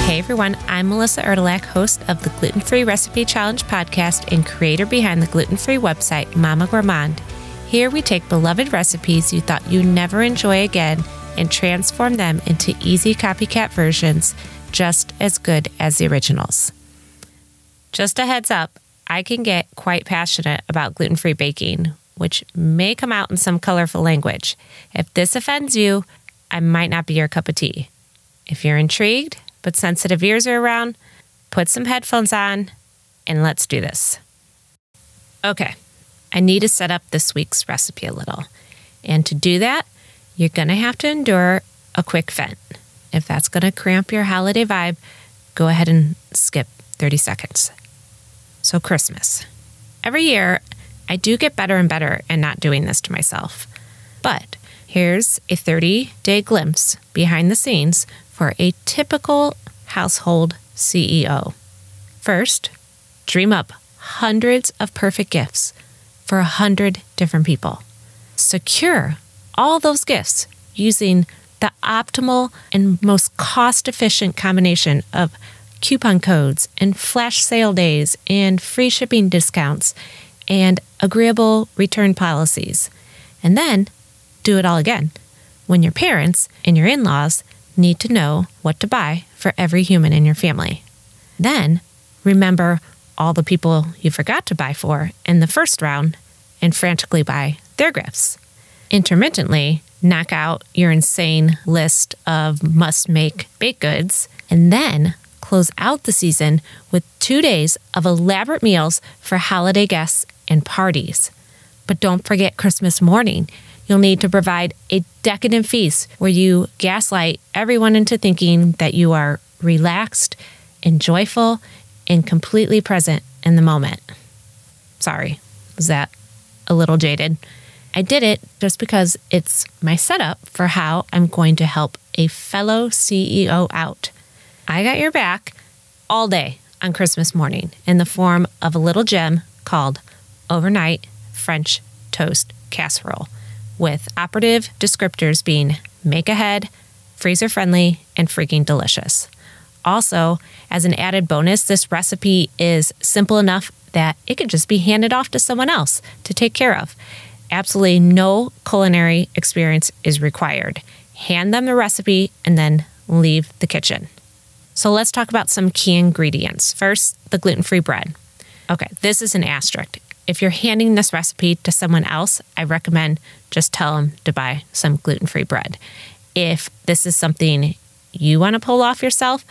Hey everyone, I'm Melissa Erdelak, host of the Gluten-Free Recipe Challenge podcast and creator behind the gluten-free website, Mama Gourmand. Here we take beloved recipes you thought you'd never enjoy again and transform them into easy copycat versions just as good as the originals. Just a heads up, I can get quite passionate about gluten-free baking, which may come out in some colorful language. If this offends you, I might not be your cup of tea. If you're intrigued, but sensitive ears are around, put some headphones on, and let's do this. Okay, I need to set up this week's recipe a little. And to do that, you're going to have to endure a quick vent. If that's going to cramp your holiday vibe, go ahead and skip 30 seconds. So Christmas. Every year, I do get better and better at not doing this to myself. But here's a 30-day glimpse behind the scenes for a typical household CEO. First, dream up hundreds of perfect gifts for 100 different people. Secure all those gifts using the optimal and most cost-efficient combination of coupon codes and flash sale days and free shipping discounts and agreeable return policies. And then do it all again when your parents and your in-laws need to know what to buy for every human in your family. Then remember all the people you forgot to buy for in the first round and frantically buy their gifts. Intermittently, knock out your insane list of must-make baked goods, and then close out the season with 2 days of elaborate meals for holiday guests and parties. But don't forget Christmas morning. You'll need to provide a decadent feast where you gaslight everyone into thinking that you are relaxed and joyful and completely present in the moment. Sorry, was that a little jaded? I did it just because it's my setup for how I'm going to help a fellow CEO out. I got your back all day on Christmas morning in the form of a little gem called Overnight French Toast Casserole, with operative descriptors being make ahead, freezer friendly, and freaking delicious. Also, as an added bonus, this recipe is simple enough that it could just be handed off to someone else to take care of. Absolutely no culinary experience is required. Hand them the recipe and then leave the kitchen. So let's talk about some key ingredients. First, the gluten-free bread. Okay, this is an asterisk. If you're handing this recipe to someone else, I recommend just tell them to buy some gluten-free bread. If this is something you want to pull off yourself,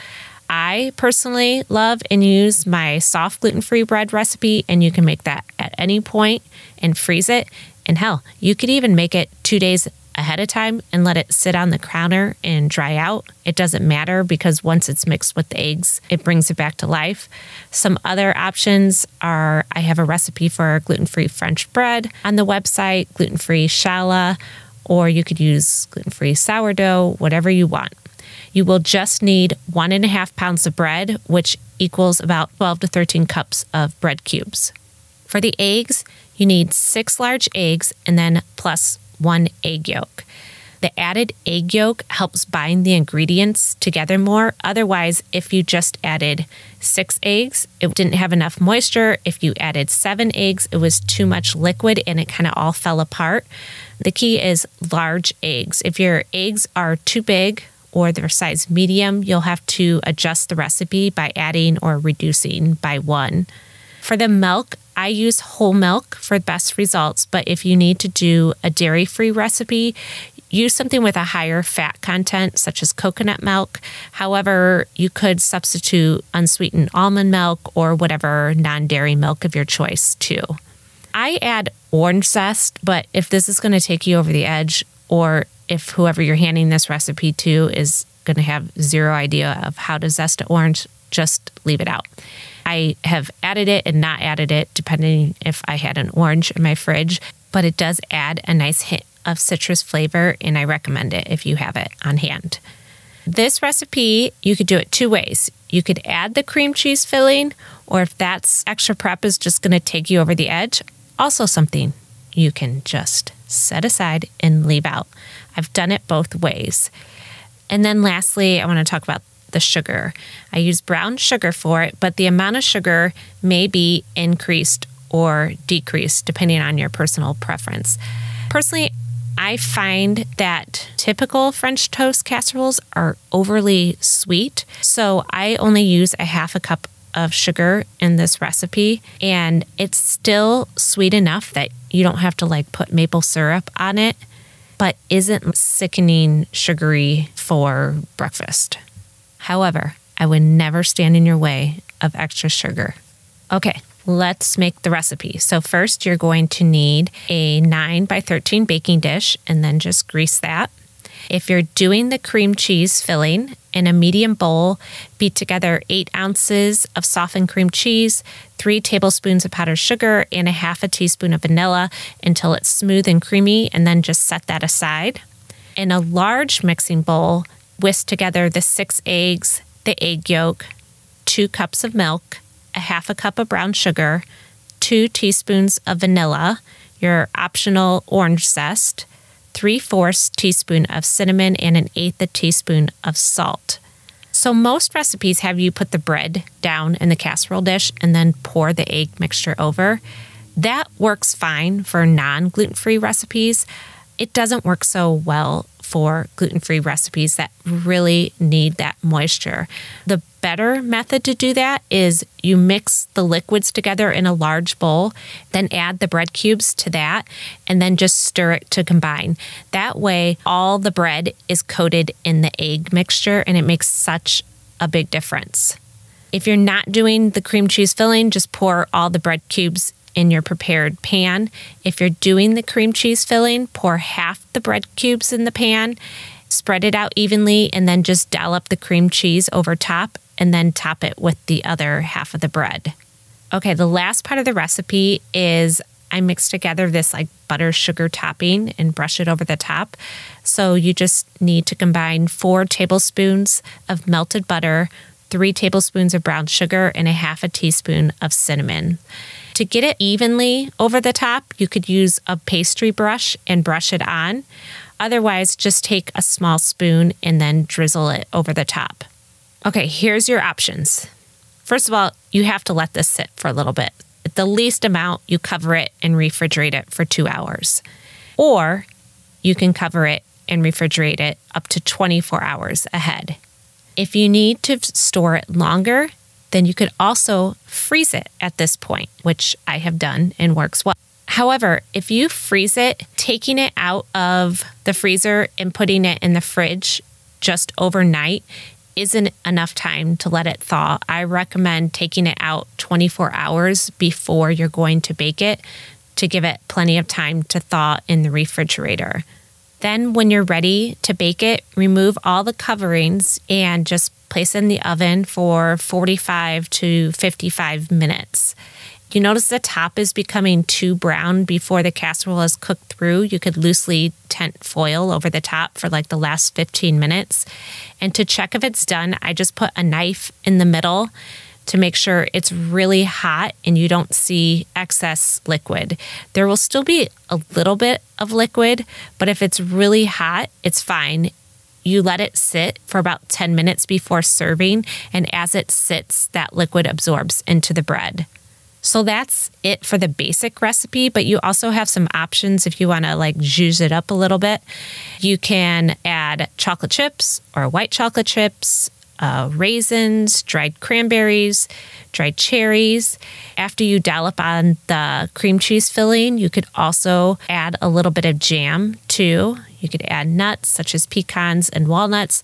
I personally love and use my soft gluten-free bread recipe, and you can make that at any point and freeze it. And hell, you could even make it 2 days ahead of time and let it sit on the counter and dry out. It doesn't matter because once it's mixed with the eggs, it brings it back to life. Some other options are, I have a recipe for gluten-free French bread on the website, gluten-free challah, or you could use gluten-free sourdough, whatever you want. You will just need 1.5 pounds of bread, which equals about 12 to 13 cups of bread cubes. For the eggs, you need 6 large eggs and then plus 1 egg yolk. The added egg yolk helps bind the ingredients together more. Otherwise, if you just added 6 eggs, it didn't have enough moisture. If you added 7 eggs, it was too much liquid and it kind of all fell apart. The key is large eggs. If your eggs are too big or they're size medium, you'll have to adjust the recipe by adding or reducing by 1. For the milk, I use whole milk for best results, but if you need to do a dairy-free recipe, use something with a higher fat content, such as coconut milk. However, you could substitute unsweetened almond milk or whatever non-dairy milk of your choice, too. I add orange zest, but if this is going to take you over the edge, or if whoever you're handing this recipe to is going to have zero idea of how to zest an orange, just leave it out. I have added it and not added it, depending if I had an orange in my fridge, but it does add a nice hint of citrus flavor, and I recommend it if you have it on hand. This recipe, you could do it 2 ways. You could add the cream cheese filling, or if that's extra prep is just going to take you over the edge, also something you can just set aside and leave out. I've done it both ways. And then lastly, I want to talk about the sugar. I use brown sugar for it, but the amount of sugar may be increased or decreased depending on your personal preference. Personally, I find that typical French toast casseroles are overly sweet, so I only use a half a cup of sugar in this recipe, and it's still sweet enough that you don't have to put maple syrup on it, but isn't sickening sugary for breakfast. However, I would never stand in your way of extra sugar. Okay, let's make the recipe. So first you're going to need a 9 by 13 baking dish and then just grease that. If you're doing the cream cheese filling, in a medium bowl, beat together 8 ounces of softened cream cheese, 3 tablespoons of powdered sugar, and a half a teaspoon of vanilla until it's smooth and creamy, and then just set that aside. In a large mixing bowl, whisk together the 6 eggs, the egg yolk, 2 cups of milk, a half a cup of brown sugar, 2 teaspoons of vanilla, your optional orange zest, 3/4 teaspoon of cinnamon, and 1/8 teaspoon of salt. So most recipes have you put the bread down in the casserole dish and then pour the egg mixture over. That works fine for non-gluten-free recipes. It doesn't work so well for gluten-free recipes that really need that moisture. The better method to do that is you mix the liquids together in a large bowl, then add the bread cubes to that, and then just stir it to combine. That way, all the bread is coated in the egg mixture, and it makes such a big difference. If you're not doing the cream cheese filling, just pour all the bread cubes in your prepared pan. If you're doing the cream cheese filling, pour half the bread cubes in the pan, spread it out evenly, and then just dollop the cream cheese over top and then top it with the other half of the bread. Okay, the last part of the recipe is I mix together this butter sugar topping and brush it over the top. So you just need to combine 4 tablespoons of melted butter, 3 tablespoons of brown sugar, and a half a teaspoon of cinnamon. To get it evenly over the top, you could use a pastry brush and brush it on. Otherwise, just take a small spoon and then drizzle it over the top. Okay, here's your options. First of all, you have to let this sit for a little bit. At the least amount, you cover it and refrigerate it for 2 hours. Or you can cover it and refrigerate it up to 24 hours ahead. If you need to store it longer, then you could also freeze it at this point, which I have done and works well. However, if you freeze it, taking it out of the freezer and putting it in the fridge just overnight isn't enough time to let it thaw. I recommend taking it out 24 hours before you're going to bake it to give it plenty of time to thaw in the refrigerator. Then when you're ready to bake it, remove all the coverings and just place it in the oven for 45 to 55 minutes. You notice the top is becoming too brown before the casserole is cooked through. You could loosely tent foil over the top for the last 15 minutes. And to check if it's done, I just put a knife in the middle to make sure it's really hot and you don't see excess liquid. There will still be a little bit of liquid, but if it's really hot, it's fine. You let it sit for about 10 minutes before serving, and as it sits, that liquid absorbs into the bread. So that's it for the basic recipe, but you also have some options if you want to zhuzh it up a little bit. You can add chocolate chips or white chocolate chips, raisins, dried cranberries, dried cherries. After you dollop on the cream cheese filling, you could also add a little bit of jam too. You could add nuts such as pecans and walnuts.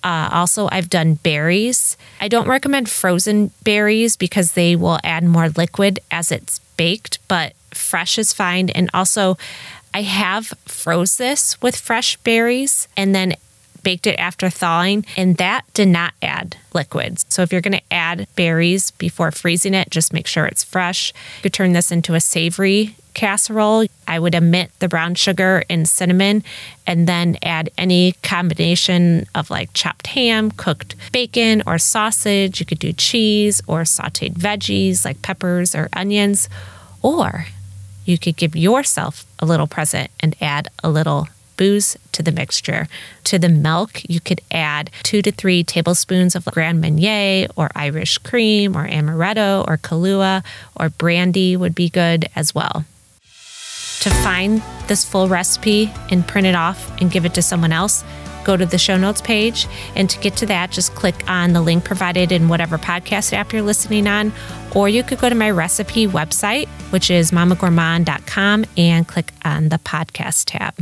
Also, I've done berries. I don't recommend frozen berries because they will add more liquid as it's baked, but fresh is fine. And also, I have froze this with fresh berries and then baked it after thawing, and that did not add liquids. So if you're going to add berries before freezing it, just make sure it's fresh. You could turn this into a savory casserole. I would omit the brown sugar and cinnamon and then add any combination of chopped ham, cooked bacon or sausage. You could do cheese or sauteed veggies like peppers or onions, or you could give yourself a little present and add a little booze to the mixture. To the milk, you could add 2 to 3 tablespoons of Grand Marnier or Irish cream or amaretto or Kahlua or brandy would be good as well. To find this full recipe and print it off and give it to someone else, go to the show notes page. And to get to that, just click on the link provided in whatever podcast app you're listening on. Or you could go to my recipe website, which is mamagourmand.com, and click on the podcast tab.